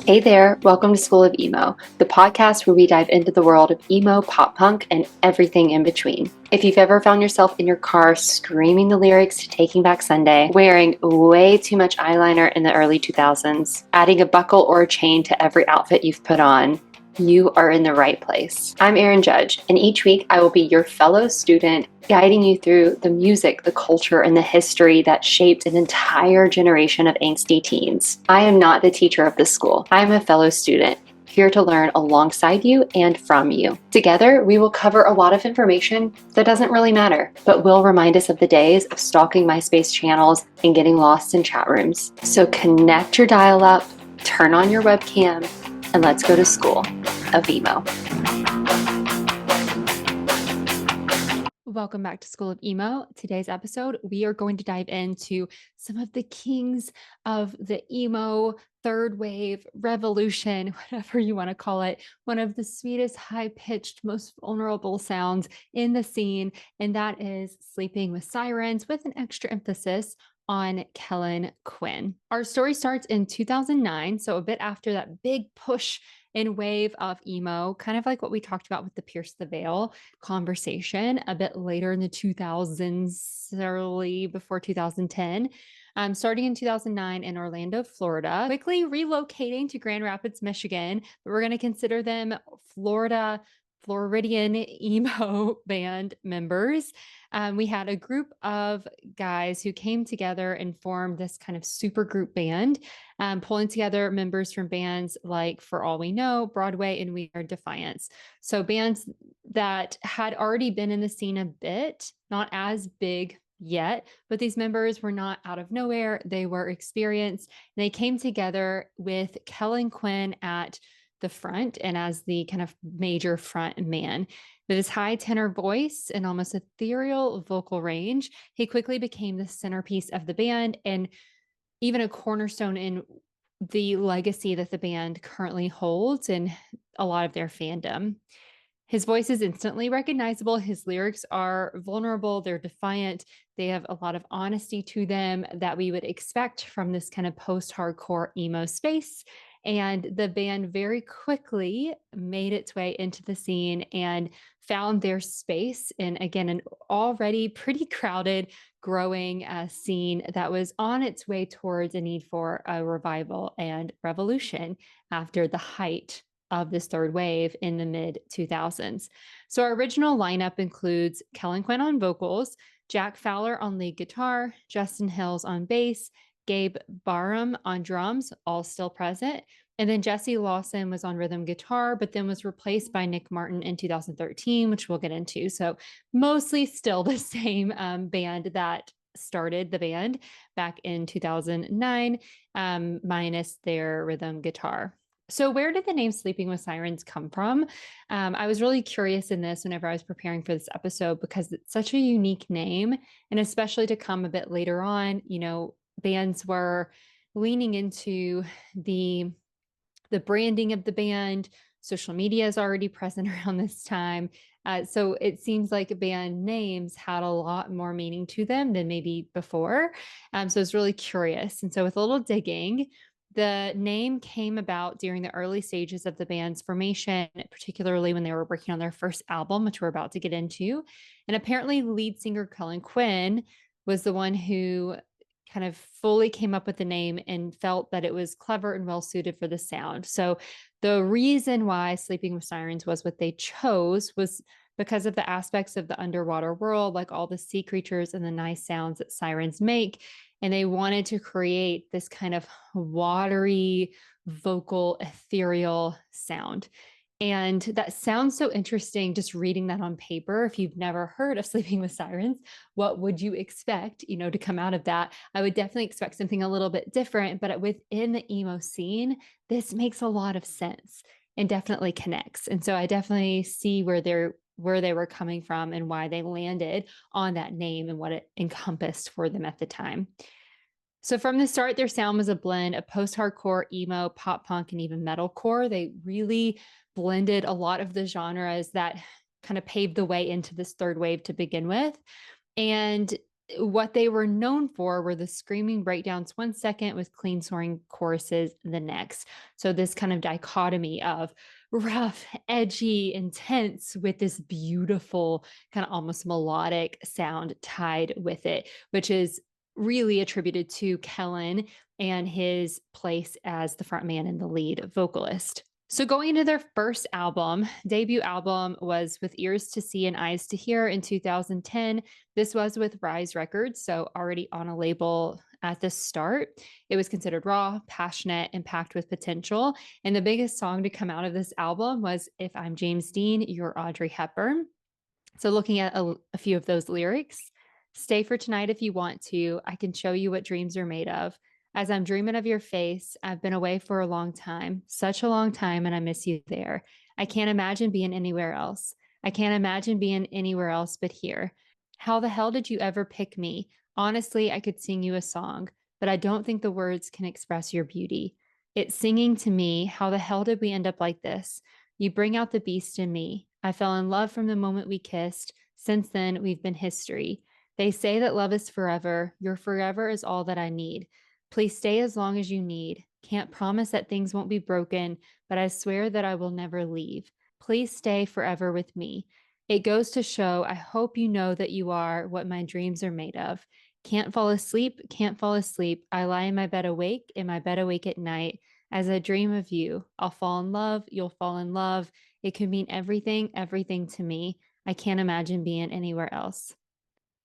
Hey there, welcome to School of Emo, the podcast where we dive into the world of emo, pop punk, and everything in between. If you've ever found yourself in your car screaming the lyrics to Taking Back Sunday, wearing way too much eyeliner in the early 2000s, adding a buckle or a chain to every outfit you've put on, you are in the right place. I'm Erin Judge, and each week I will be your fellow student, guiding you through the music, the culture, and the history that shaped an entire generation of angsty teens. I am not the teacher of this school. I am a fellow student, here to learn alongside you and from you. Together, we will cover a lot of information that doesn't really matter, but will remind us of the days of stalking MySpace channels and getting lost in chat rooms. So connect your dial-up, turn on your webcam, and let's go to School of Emo. Welcome back to School of Emo. Today's episode, we are going to dive into some of the kings of the emo third wave revolution, whatever you want to call it, one of the sweetest, high-pitched, most vulnerable sounds in the scene, and that is Sleeping with Sirens, with an extra emphasis on Kellin Quinn. Our story starts in 2009, so a bit after that big push and wave of emo, kind of like what we talked about with the Pierce the Veil conversation a bit later in the 2000s, early before 2010. Starting in 2009 in Orlando, Florida, quickly relocating to Grand Rapids, Michigan, but we're going to consider them Floridian emo band members. We had a group of guys who came together and formed this kind of super group band, pulling together members from bands like For All We Know, Broadway, and We Are Defiance. So bands that had already been in the scene a bit, not as big yet, but these members were not out of nowhere. They were experienced. They came together with Kellin Quinn at the front and as the kind of major front man. With his high tenor voice and almost ethereal vocal range, he quickly became the centerpiece of the band and even a cornerstone in the legacy that the band currently holds and a lot of their fandom. His voice is instantly recognizable. His lyrics are vulnerable. They're defiant. They have a lot of honesty to them that we would expect from this kind of post-hardcore emo space. And the band very quickly made its way into the scene and found their space in, again, an already pretty crowded, growing scene that was on its way towards a need for a revival and revolution after the height of this third wave in the mid 2000s. So our original lineup includes Kellin Quinn on vocals, Jack Fowler on lead guitar, Justin Hills on bass, Gabe Barham on drums, all still present. And then Jesse Lawson was on rhythm guitar, but then was replaced by Nick Martin in 2013, which we'll get into. So mostly still the same band that started the band back in 2009, minus their rhythm guitar. So where did the name Sleeping with Sirens come from? I was really curious in this whenever I was preparing for this episode because it's such a unique name, and especially to come a bit later on, bands were leaning into the branding of the band. Social media is already present around this time. So it seems like band names had a lot more meaning to them than maybe before. So I was really curious. And so with a little digging, the name came about during the early stages of the band's formation, particularly when they were working on their first album, which we're about to get into. And apparently lead singer Kellin Quinn was the one who kind of fully came up with the name and felt that it was clever and well suited for the sound. So the reason why Sleeping with Sirens was what they chose was because of the aspects of the underwater world, like all the sea creatures and the nice sounds that sirens make. And they wanted to create this kind of watery, vocal, ethereal sound. And that sounds so interesting just reading that on paper. If you've never heard of Sleeping with Sirens, what would you expect, to come out of that? I would definitely expect something a little bit different, but within the emo scene, this makes a lot of sense and definitely connects. And so I definitely see where they were coming from and why they landed on that name and what it encompassed for them at the time. So from the start, their sound was a blend of post-hardcore, emo, pop punk, and even metalcore. They really blended a lot of the genres that kind of paved the way into this third wave to begin with. And What they were known for were the screaming breakdowns 1 second with clean soaring choruses the next. So this kind of dichotomy of rough, edgy, intense with this beautiful kind of almost melodic sound tied with it, which is really attributed to Kellin and his place as the frontman and the lead vocalist. So going into their first album, debut album was With Ears to See and Eyes to Hear in 2010. This was with Rise Records, so already on a label at the start. It was considered raw, passionate, and packed with potential. And the biggest song to come out of this album was If I'm James Dean, You're Audrey Hepburn. So, looking at a few of those lyrics, stay for tonight if you want to. I can show you what dreams are made of. As I'm dreaming of your face, I've been away for a long time, such a long time, and I miss you there. I can't imagine being anywhere else. I can't imagine being anywhere else but here. How the hell did you ever pick me? Honestly, I could sing you a song, but I don't think the words can express your beauty. It's singing to me, how the hell did we end up like this? You bring out the beast in me. I fell in love from the moment we kissed. Since then, we've been history. They say that love is forever. Your forever is all that I need. Please stay as long as you need. Can't promise that things won't be broken, but I swear that I will never leave. Please stay forever with me. It goes to show, I hope you know that you are what my dreams are made of. Can't fall asleep, can't fall asleep. I lie in my bed awake at night. As I dream of you, I'll fall in love, you'll fall in love. It could mean everything, everything to me. I can't imagine being anywhere else.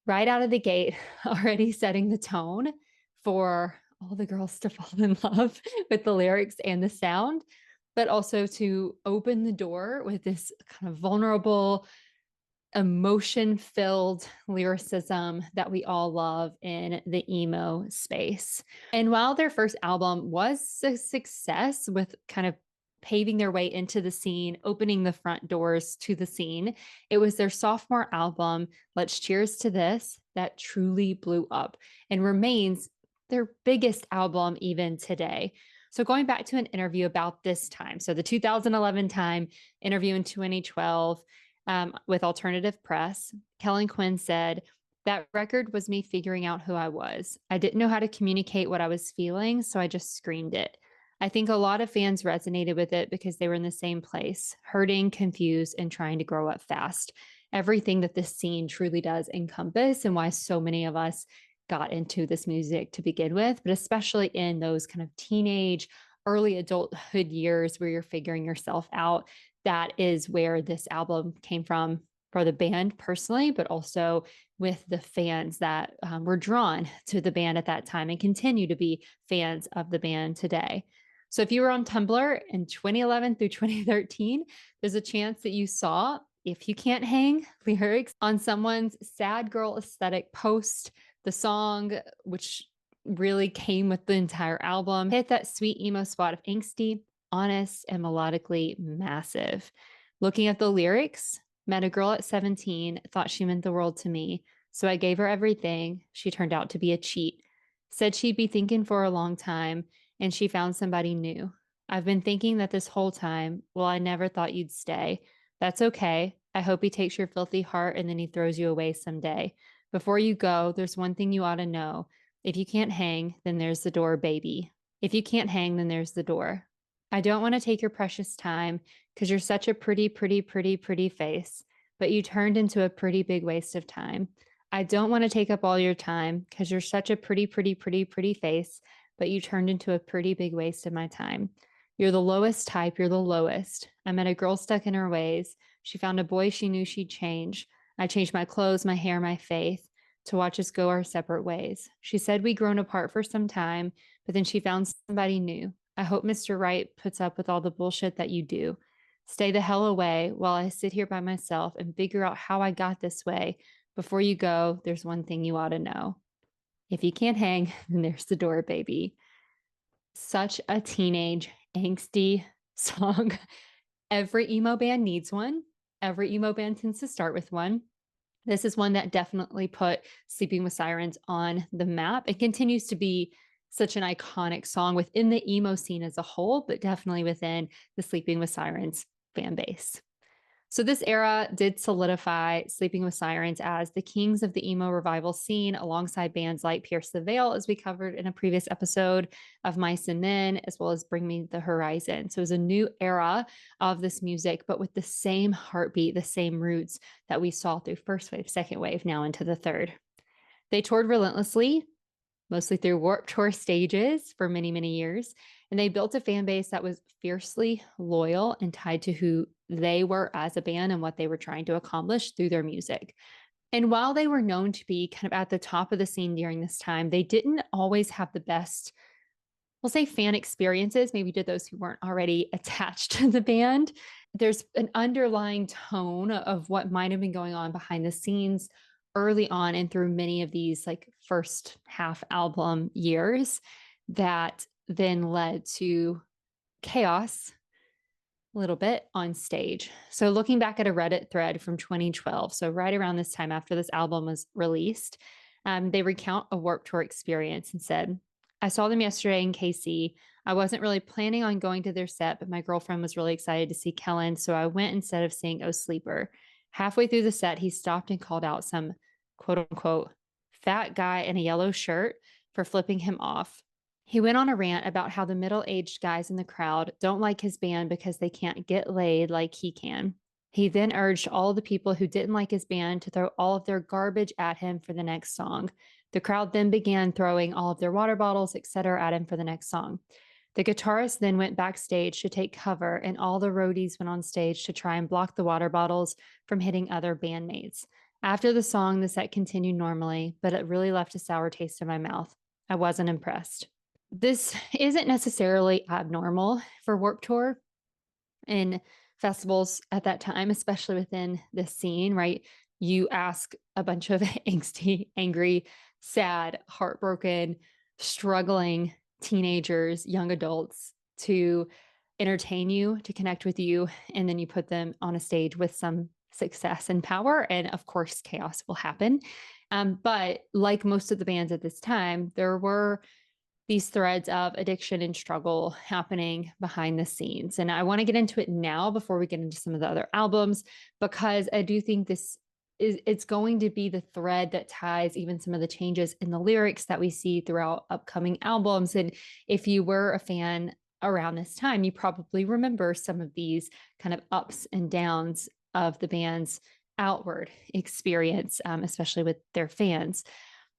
Right out of the gate, already setting the tone for all the girls to fall in love with the lyrics and the sound, but also to open the door with this kind of vulnerable, emotion filled lyricism that we all love in the emo space. And while their first album was a success with kind of paving their way into the scene, opening the front doors to the scene, it was their sophomore album, Let's Cheers to This, that truly blew up and remains their biggest album even today. So going back to an interview about this time, so the 2011 time, interview in 2012, with Alternative Press, Kellin Quinn said, that record was me figuring out who I was. I didn't know how to communicate what I was feeling, so I just screamed it. I think a lot of fans resonated with it because they were in the same place, hurting, confused, and trying to grow up fast. Everything that this scene truly does encompass, and why so many of us got into this music to begin with, but especially in those kind of teenage, early adulthood years where you're figuring yourself out, that is where this album came from for the band personally, but also with the fans that were drawn to the band at that time and continue to be fans of the band today. So if you were on Tumblr in 2011 through 2013, there's a chance that you saw If You Can't Hang lyrics on someone's sad girl aesthetic post. The song, which really came with the entire album, hit that sweet emo spot of angsty, honest, and melodically massive. Looking at the lyrics, met a girl at 17, thought she meant the world to me. So I gave her everything. She turned out to be a cheat. Said she'd be thinking for a long time, and she found somebody new. I've been thinking that this whole time, well, I never thought you'd stay. That's okay. I hope he takes your filthy heart and then he throws you away someday. Before you go, there's one thing you ought to know. If you can't hang, then there's the door, baby. If you can't hang, then there's the door. I don't want to take your precious time because you're such a pretty, pretty, pretty, pretty face, but you turned into a pretty big waste of time. I don't want to take up all your time because you're such a pretty, pretty, pretty, pretty face, but you turned into a pretty big waste of my time. You're the lowest type. You're the lowest. I met a girl stuck in her ways. She found a boy she knew she'd change. I changed my clothes, my hair, my faith to watch us go our separate ways. She said we'd grown apart for some time, but then she found somebody new. I hope Mr. Right puts up with all the bullshit that you do. Stay the hell away while I sit here by myself and figure out how I got this way. Before you go, there's one thing you ought to know. If you can't hang, then there's the door, baby. Such a teenage, angsty song. Every emo band needs one. Every emo band tends to start with one. This is one that definitely put Sleeping with Sirens on the map. It continues to be such an iconic song within the emo scene as a whole, but definitely within the Sleeping with Sirens fan base. So this era did solidify Sleeping with Sirens as the kings of the emo revival scene alongside bands like Pierce the Veil, as we covered in a previous episode of Mice and Men, as well as Bring Me the Horizon. So it was a new era of this music, but with the same heartbeat, the same roots that we saw through first wave, second wave, now into the third. They toured relentlessly, mostly through Warped Tour stages for many, many years. And they built a fan base that was fiercely loyal and tied to who they were as a band and what they were trying to accomplish through their music. And while they were known to be kind of at the top of the scene during this time, they didn't always have the best, we'll say, fan experiences, maybe to those who weren't already attached to the band. There's an underlying tone of what might have been going on behind the scenes early on and through many of these like first half album years that then led to chaos a little bit on stage. So looking back at a Reddit thread from 2012, so right around this time after this album was released, they recount a Warped Tour experience and said, I saw them yesterday in KC. I wasn't really planning on going to their set, but my girlfriend was really excited to see Kellin, so I went instead of seeing Oh Sleeper. Halfway through the set, he stopped and called out some quote unquote fat guy in a yellow shirt for flipping him off. He went on a rant about how the middle-aged guys in the crowd don't like his band because they can't get laid like he can. He then urged all the people who didn't like his band to throw all of their garbage at him for the next song. The crowd then began throwing all of their water bottles, etc., at him for the next song. The guitarist then went backstage to take cover, and all the roadies went on stage to try and block the water bottles from hitting other bandmates. After the song, the set continued normally, but it really left a sour taste in my mouth. I wasn't impressed. This isn't necessarily abnormal for Warped Tour and festivals at that time, especially within this scene, right? You ask a bunch of angsty, angry, sad, heartbroken, struggling teenagers, young adults to entertain you, to connect with you, and then you put them on a stage with some success and power. And of course, chaos will happen. But like most of the bands at this time, there were these threads of addiction and struggle happening behind the scenes. And I want to get into it now before we get into some of the other albums, because I do think it's going to be the thread that ties even some of the changes in the lyrics that we see throughout upcoming albums. And if you were a fan around this time, you probably remember some of these kind of ups and downs of the band's outward experience, especially with their fans.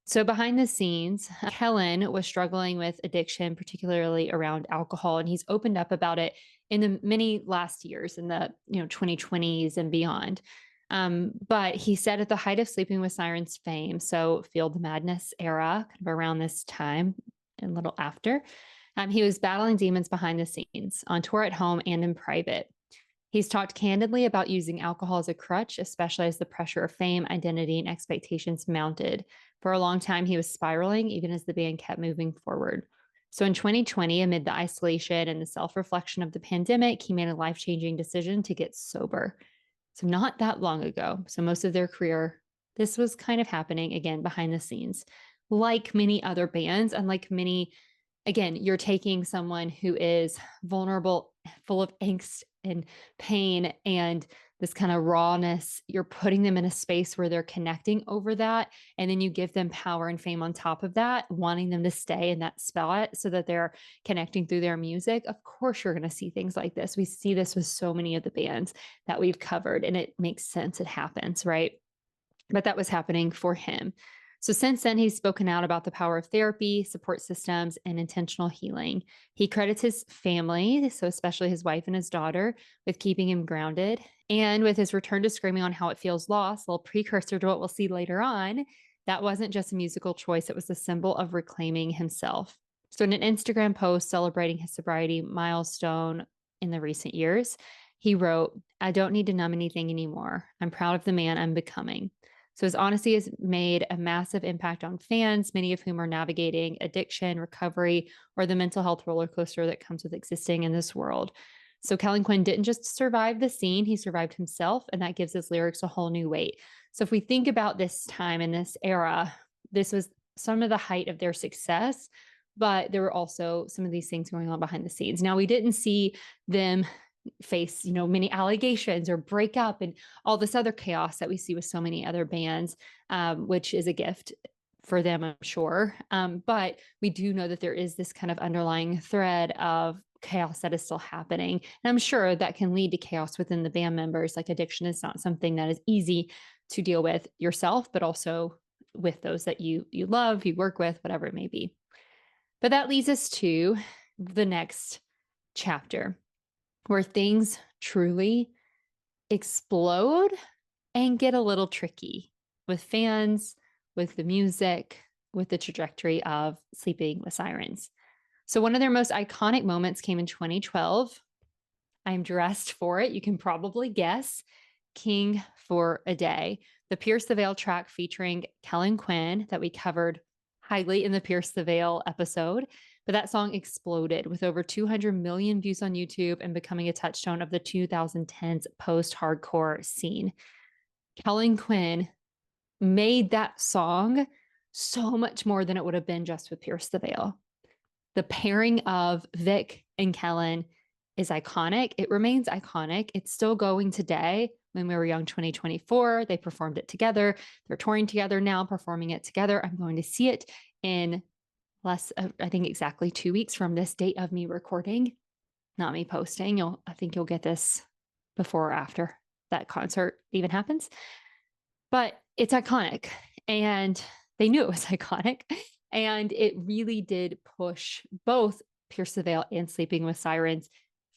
So behind the scenes, Kellin was struggling with addiction, particularly around alcohol, and he's opened up about it in the many last years, in the 2020s and beyond. But he said at the height of Sleeping with Sirens fame, so Feel the Madness era, kind of around this time and a little after, he was battling demons behind the scenes, on tour, at home, and in private. He's talked candidly about using alcohol as a crutch, especially as the pressure of fame, identity, and expectations mounted. For a long time, he was spiraling, even as the band kept moving forward. So in 2020, amid the isolation and the self-reflection of the pandemic, he made a life-changing decision to get sober. So not that long ago. So most of their career, this was kind of happening again behind the scenes. Like many other bands, and like many, again, you're taking someone who is vulnerable, full of angst and pain and this kind of rawness, you're putting them in a space where they're connecting over that. And then you give them power and fame on top of that, wanting them to stay in that spot so that they're connecting through their music. Of course, you're going to see things like this. We see this with so many of the bands that we've covered, and it makes sense. It happens, right? But that was happening for him. So since then, he's spoken out about the power of therapy, support systems, and intentional healing. He credits his family, so especially his wife and his daughter, with keeping him grounded. And with his return to screaming on how it feels lost, a little precursor to what we'll see later on, that wasn't just a musical choice, it was a symbol of reclaiming himself. So in an Instagram post celebrating his sobriety milestone in the recent years, he wrote, I don't need to numb anything anymore. I'm proud of the man I'm becoming. So his honesty has made a massive impact on fans, many of whom are navigating addiction, recovery, or the mental health roller coaster that comes with existing in this world. So Kellin Quinn didn't just survive the scene, he survived himself, and that gives his lyrics a whole new weight. So if we think about this time in this era, this was some of the height of their success, but there were also some of these things going on behind the scenes. Now, we didn't see them face, many allegations or break up and all this other chaos that we see with so many other bands, which is a gift for them, I'm sure. But we do know that there is this kind of underlying thread of chaos that is still happening. And I'm sure that can lead to chaos within the band members. Like addiction is not something that is easy to deal with yourself, but also with those that you love, you work with, whatever it may be. But that leads us to the next chapter where things truly explode and get a little tricky with fans, with the music, with the trajectory of Sleeping with Sirens. So one of their most iconic moments came in 2012. I'm dressed for it. You can probably guess. King for a Day, the Pierce the Veil track featuring Kellin Quinn that we covered highly in the Pierce the Veil episode. But that song exploded with over 200 million views on YouTube and becoming a touchstone of the 2010s post-hardcore scene. Kellin Quinn made that song so much more than it would have been just with Pierce the Veil. The pairing of Vic and Kellin is iconic. It remains iconic. It's still going today. When We Were Young 2024, they performed it together. They're touring together now, performing it together. I'm going to see it in I think exactly 2 weeks from this date of me recording, not me posting. I think you'll get this before or after that concert even happens. But it's iconic, and they knew it was iconic. And it really did push both Pierce the Veil and Sleeping with Sirens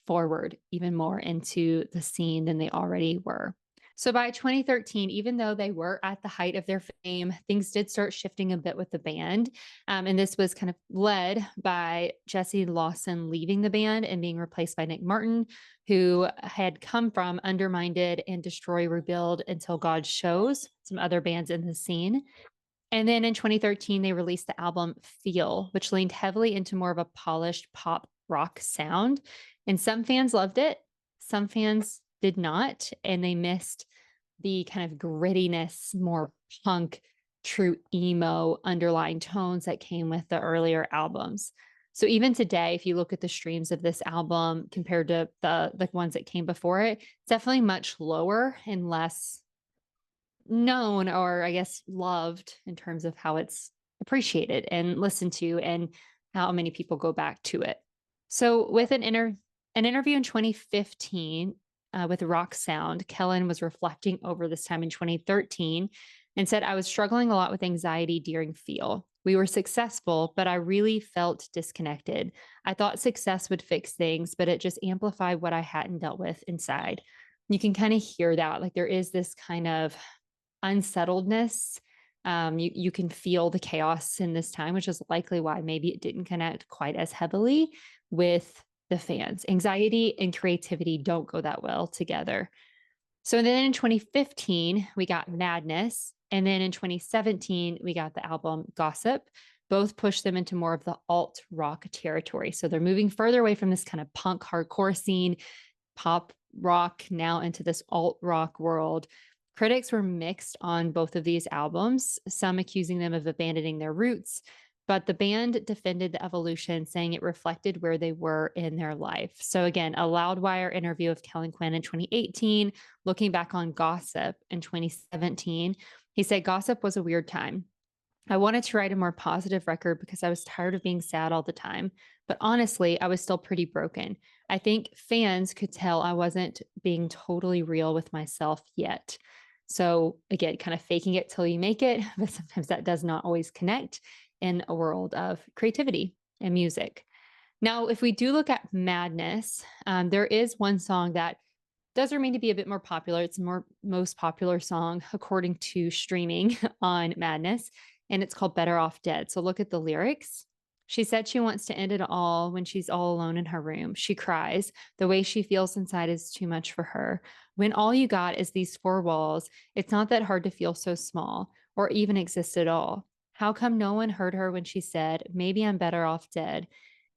forward even more into the scene than they already were. So by 2013, even though they were at the height of their fame, things did start shifting a bit with the band. And this was kind of led by Jesse Lawson leaving the band and being replaced by Nick Martin, who had come from Undermined and Destroy Rebuild Until God Shows, some other bands in the scene. And then in 2013, they released the album Feel, which leaned heavily into more of a polished pop rock sound. And some fans loved it. Some fans did not. And they missed the kind of grittiness, more punk, true emo underlying tones that came with the earlier albums. So even today, if you look at the streams of this album compared to the ones that came before it, it's definitely much lower and less known, or I guess loved, in terms of how it's appreciated and listened to and how many people go back to it. So with an interview in 2015 with Rock Sound, Kellin was reflecting over this time in 2013 and said, "I was struggling a lot with anxiety during Feel. We were successful, but I really felt disconnected. I thought success would fix things, but it just amplified what I hadn't dealt with inside." You can kind of hear that. Like there is this kind of unsettledness. You can feel the chaos in this time, which is likely why maybe it didn't connect quite as heavily with the fans. Anxiety and creativity don't go that well together. So then in 2015, we got Madness. And then in 2017, we got the album Gossip. Both pushed them into more of the alt rock territory. So they're moving further away from this kind of punk hardcore scene, pop rock, now into this alt rock world. Critics were mixed on both of these albums, some accusing them of abandoning their roots, but the band defended the evolution, saying it reflected where they were in their life. So again, a Loudwire interview of Kellin Quinn in 2018, looking back on Gossip in 2017, he said, "Gossip was a weird time. I wanted to write a more positive record because I was tired of being sad all the time. But honestly, I was still pretty broken. I think fans could tell I wasn't being totally real with myself yet." So again, kind of faking it till you make it, but sometimes that does not always connect in a world of creativity and music. Now, if we do look at Madness, there is one song that does remain to be a bit more popular. It's the most popular song according to streaming on Madness, and it's called Better Off Dead. So look at the lyrics. She said she wants to end it all when she's all alone in her room. She cries. The way she feels inside is too much for her. When all you got is these four walls, it's not that hard to feel so small or even exist at all. How come no one heard her when she said, maybe I'm better off dead?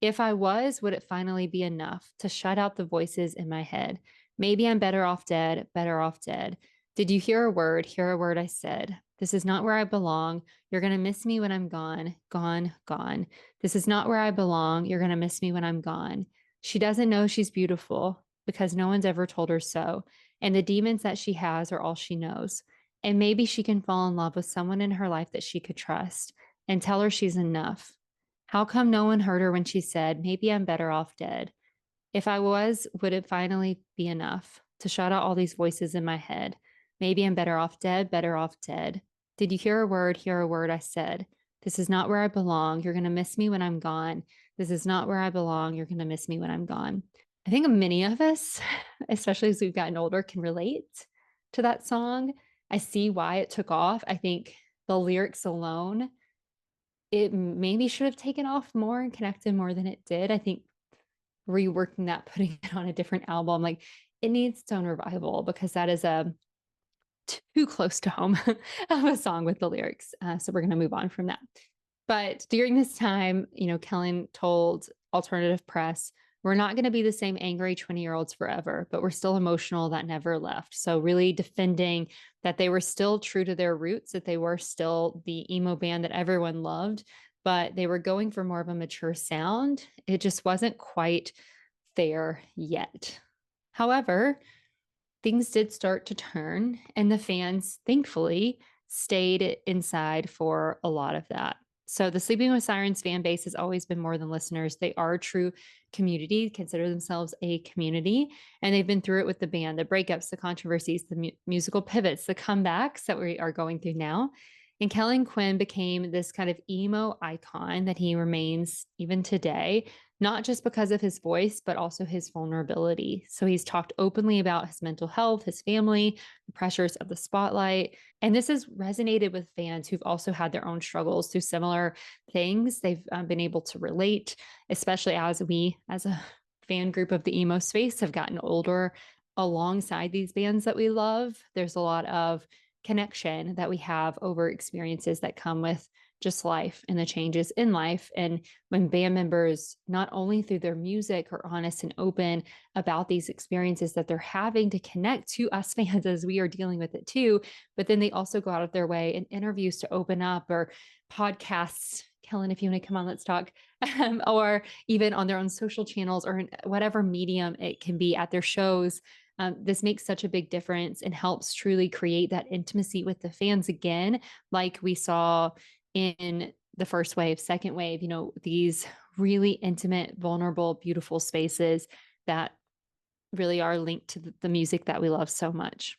If I was, would it finally be enough to shut out the voices in my head? Maybe I'm better off dead, better off dead. Did you hear a word? Hear a word I said. This is not where I belong. You're going to miss me when I'm gone, gone, gone. This is not where I belong. You're going to miss me when I'm gone. She doesn't know she's beautiful. because no one's ever told her so. And the demons that she has are all she knows. And maybe she can fall in love with someone in her life that she could trust and tell her she's enough. How come no one heard her when she said, maybe I'm better off dead? If I was, would it finally be enough to shut out all these voices in my head? Maybe I'm better off dead, better off dead. Did you hear a word? Hear a word I said. This is not where I belong. You're going to miss me when I'm gone. This is not where I belong. You're going to miss me when I'm gone. I think many of us, especially as we've gotten older, can relate to that song. I see why it took off. I think the lyrics alone, it maybe should have taken off more and connected more than it did. I think reworking that, putting it on a different album, like it needs its own revival because that is a too close to home of a song with the lyrics. So we're going to move on from that. But during this time, Kellin told Alternative Press, we're not going to be the same angry 20-year-olds forever, but we're still emotional that never left. So really defending that they were still true to their roots, that they were still the emo band that everyone loved, but they were going for more of a mature sound. It just wasn't quite there yet. However, things did start to turn, and the fans, thankfully, stayed inside for a lot of that. So the Sleeping with Sirens fan base has always been more than listeners. They are a true community, consider themselves a community, and they've been through it with the band, the breakups, the controversies, the musical pivots, the comebacks that we are going through now. And Kellin Quinn became this kind of emo icon that he remains even today, not just because of his voice, but also his vulnerability. So he's talked openly about his mental health, his family, the pressures of the spotlight. And this has resonated with fans who've also had their own struggles through similar things. They've been able to relate, especially as we, as a fan group of the emo space, have gotten older alongside these bands that we love. There's a lot of connection that we have over experiences that come with just life and the changes in life. And when band members, not only through their music, are honest and open about these experiences that they're having to connect to us fans as we are dealing with it too, but then they also go out of their way in interviews to open up, or podcasts. Kellin, if you want to come on, let's talk. Or even on their own social channels, or in whatever medium it can be, at their shows. This makes such a big difference and helps truly create that intimacy with the fans again, like we saw in the first wave, second wave, these really intimate, vulnerable, beautiful spaces that really are linked to the music that we love so much.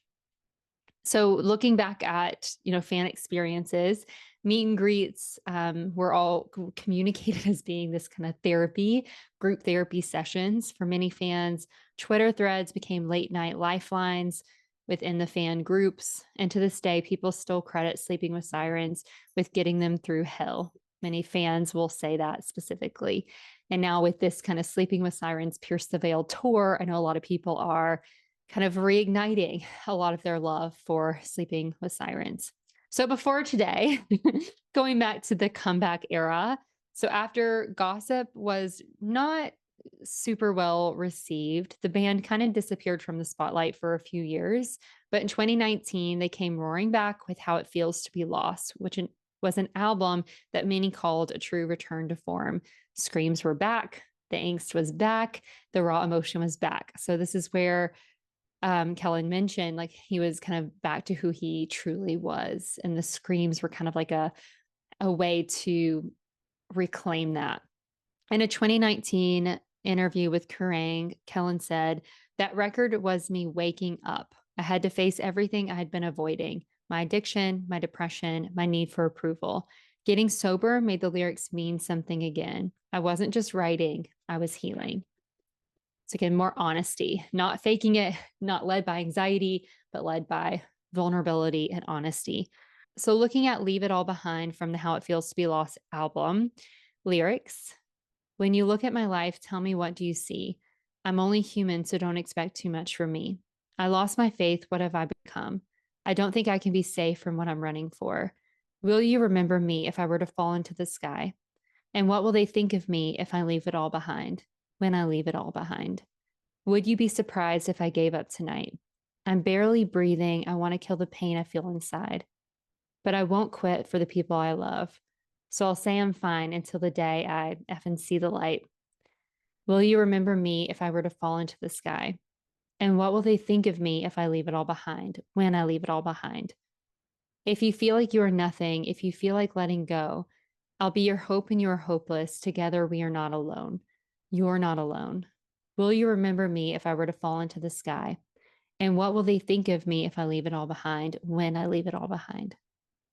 So looking back at, fan experiences, meet and greets were all communicated as being this kind of therapy, group therapy sessions for many fans. Twitter threads became late night lifelines within the fan groups. And to this day, people still credit Sleeping with Sirens with getting them through hell. Many fans will say that specifically. And now with this kind of Sleeping with Sirens Pierce the Veil tour, I know a lot of people are kind of reigniting a lot of their love for Sleeping with Sirens. So before today, going back to the comeback era, so after Gossip was not super well received, the band kind of disappeared from the spotlight for a few years. But in 2019, they came roaring back with How It Feels to Be Lost, which was an album that many called a true return to form. Screams were back, the angst was back, the raw emotion was back. So this is where Kellin mentioned, like, he was kind of back to who he truly was. And the screams were kind of like a way to reclaim that. In a 2019 interview with Kerrang, Kellin said, that record was me waking up. I had to face everything I had been avoiding: my addiction, my depression, my need for approval. Getting sober made the lyrics mean something again. I wasn't just writing, I was healing. So again, more honesty, not faking it, not led by anxiety, but led by vulnerability and honesty. So looking at Leave It All Behind from the How It Feels to Be Lost album, lyrics: when you look at my life, tell me, what do you see? I'm only human, so don't expect too much from me. I lost my faith. What have I become? I don't think I can be safe from what I'm running for. Will you remember me if I were to fall into the sky? And what will they think of me if I leave it all behind? When I leave it all behind? Would you be surprised if I gave up tonight? I'm barely breathing. I want to kill the pain I feel inside. But I won't quit for the people I love. So I'll say I'm fine until the day I effing see the light. Will you remember me if I were to fall into the sky? And what will they think of me if I leave it all behind, when I leave it all behind? If you feel like you are nothing, if you feel like letting go, I'll be your hope and you are hopeless. Together we are not alone. You're not alone. Will you remember me if I were to fall into the sky? And what will they think of me if I leave it all behind, when I leave it all behind?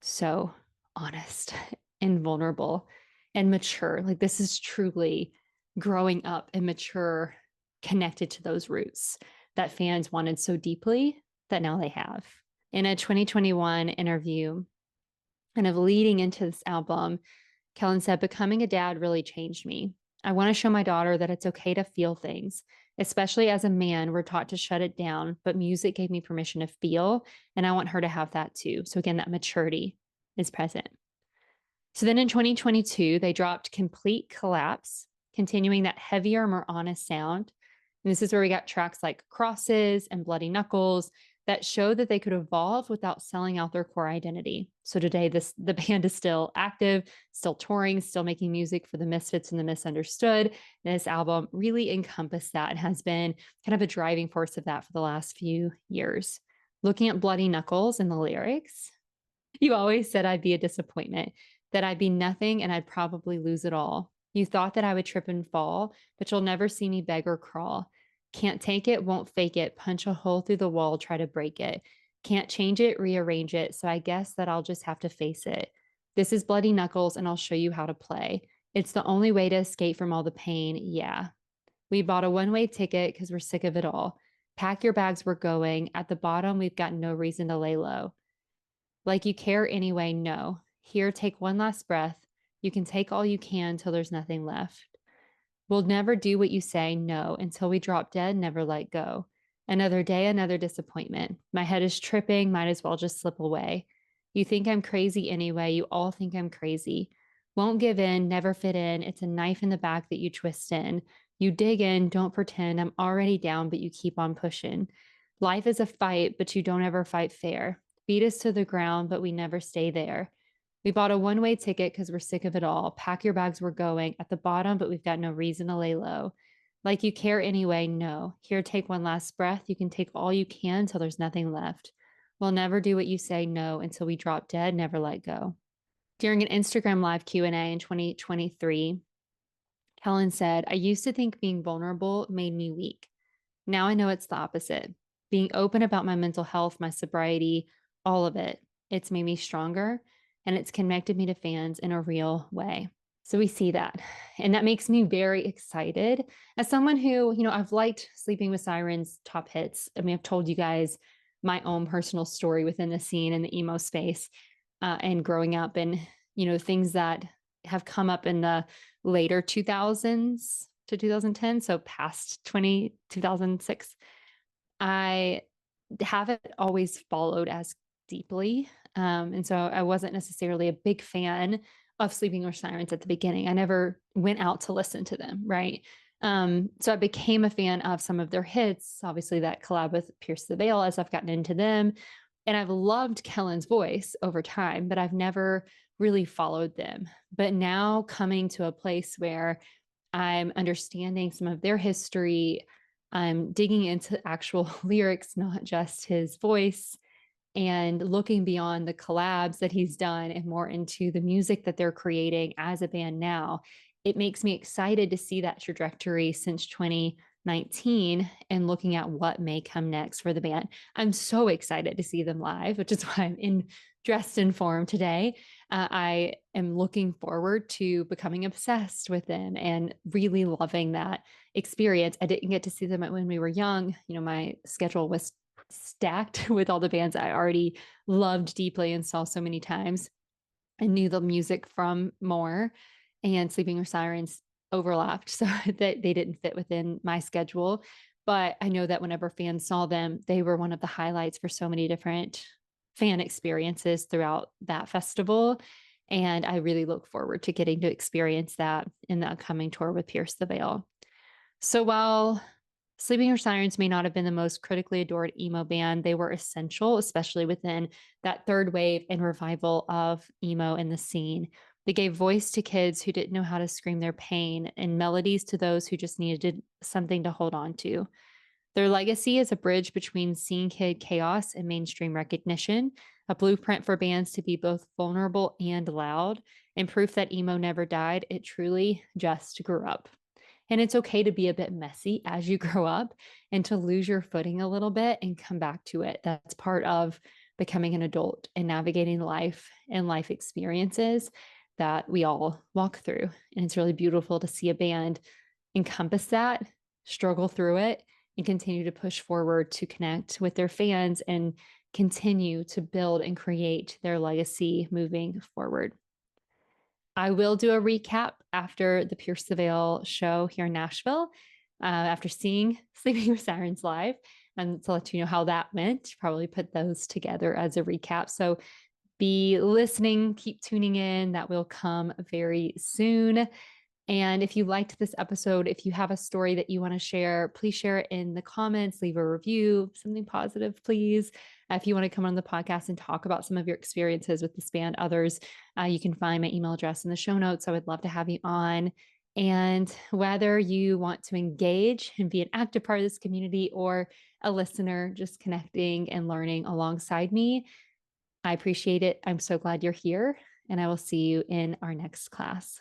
So honest and vulnerable and mature. Like this is truly growing up and mature, connected to those roots that fans wanted so deeply that now they have. In a 2021 interview, kind of leading into this album, Kellin said, "Becoming a dad really changed me. I want to show my daughter that it's okay to feel things. Especially as a man, we're taught to shut it down, but music gave me permission to feel, and I want her to have that too." So again, that maturity is present. So then in 2022, they dropped Complete Collapse, continuing that heavier, more honest sound. And this is where we got tracks like Crosses and Bloody Knuckles that showed that they could evolve without selling out their core identity. So today, the band is still active, still touring, still making music for the misfits and the misunderstood. And this album really encompassed that and has been kind of a driving force of that for the last few years. Looking at Bloody Knuckles and the lyrics, "You always said I'd be a disappointment, that I'd be nothing and I'd probably lose it all. You thought that I would trip and fall, but you'll never see me beg or crawl. Can't take it, won't fake it, punch a hole through the wall, try to break it. Can't change it, rearrange it, so I guess that I'll just have to face it. This is Bloody Knuckles and I'll show you how to play. It's the only way to escape from all the pain, yeah. We bought a one-way ticket because we're sick of it all. Pack your bags, we're going. At the bottom, we've got no reason to lay low. Like you care anyway, no. Here, take one last breath. You can take all you can till there's nothing left. We'll never do what you say, no, until we drop dead, never let go. Another day, another disappointment. My head is tripping, might as well just slip away. You think I'm crazy anyway, you all think I'm crazy. Won't give in, never fit in. It's a knife in the back that you twist in. You dig in, don't pretend I'm already down, but you keep on pushing. Life is a fight, but you don't ever fight fair. Beat us to the ground, but we never stay there. We bought a one-way ticket because we're sick of it all. Pack your bags, we're going. At the bottom, but we've got no reason to lay low. Like you care anyway, no. Here, take one last breath. You can take all you can till there's nothing left. We'll never do what you say, no, until we drop dead, never let go." During an Instagram live Q&A in 2023, Kellin said, "I used to think being vulnerable made me weak. Now I know it's the opposite. Being open about my mental health, my sobriety, all of it, it's made me stronger and it's connected me to fans in a real way." So we see that. And that makes me very excited as someone who, I've liked Sleeping with Sirens top hits. I mean, I've told you guys my own personal story within the scene in the emo space and growing up and, things that have come up in the later 2000s to 2010. So past 2006. I haven't always followed as deeply. And so I wasn't necessarily a big fan of Sleeping with Sirens at the beginning. I never went out to listen to them, right? So I became a fan of some of their hits, obviously that collab with Pierce the Veil as I've gotten into them. And I've loved Kellen's voice over time, but I've never really followed them. But now coming to a place where I'm understanding some of their history, I'm digging into actual lyrics, not just his voice, and looking beyond the collabs that he's done and more into the music that they're creating as a band now. It makes me excited to see that trajectory since 2019 and looking at what may come next for the band. I'm so excited to see them live, which is why I'm dressed in form today. I am looking forward to becoming obsessed with them and really loving that experience. I didn't get to see them when we were young. My schedule was stacked with all the bands I already loved deeply and saw so many times. I knew the music from more, and Sleeping with Sirens overlapped so that they didn't fit within my schedule. But I know that whenever fans saw them, they were one of the highlights for so many different fan experiences throughout that festival. And I really look forward to getting to experience that in the upcoming tour with Pierce the Veil. So while Sleeping with Sirens may not have been the most critically adored emo band, they were essential, especially within that third wave and revival of emo in the scene. They gave voice to kids who didn't know how to scream their pain and melodies to those who just needed something to hold on to. Their legacy is a bridge between scene kid chaos and mainstream recognition, a blueprint for bands to be both vulnerable and loud, and proof that emo never died. It truly just grew up. And it's okay to be a bit messy as you grow up and to lose your footing a little bit and come back to it. That's part of becoming an adult and navigating life and life experiences that we all walk through. And it's really beautiful to see a band encompass that, struggle through it, and continue to push forward to connect with their fans and continue to build and create their legacy moving forward. I will do a recap after the Pierce the Veil show here in Nashville, after seeing Sleeping with Sirens live, and to let you know how that went. Probably put those together as a recap. So be listening, keep tuning in. That will come very soon. And if you liked this episode, if you have a story that you want to share, please share it in the comments, leave a review, something positive, please. If you want to come on the podcast and talk about some of your experiences with this band, others, you can find my email address in the show notes. I would love to have you on. And whether you want to engage and be an active part of this community or a listener, just connecting and learning alongside me, I appreciate it. I'm so glad you're here, and I will see you in our next class.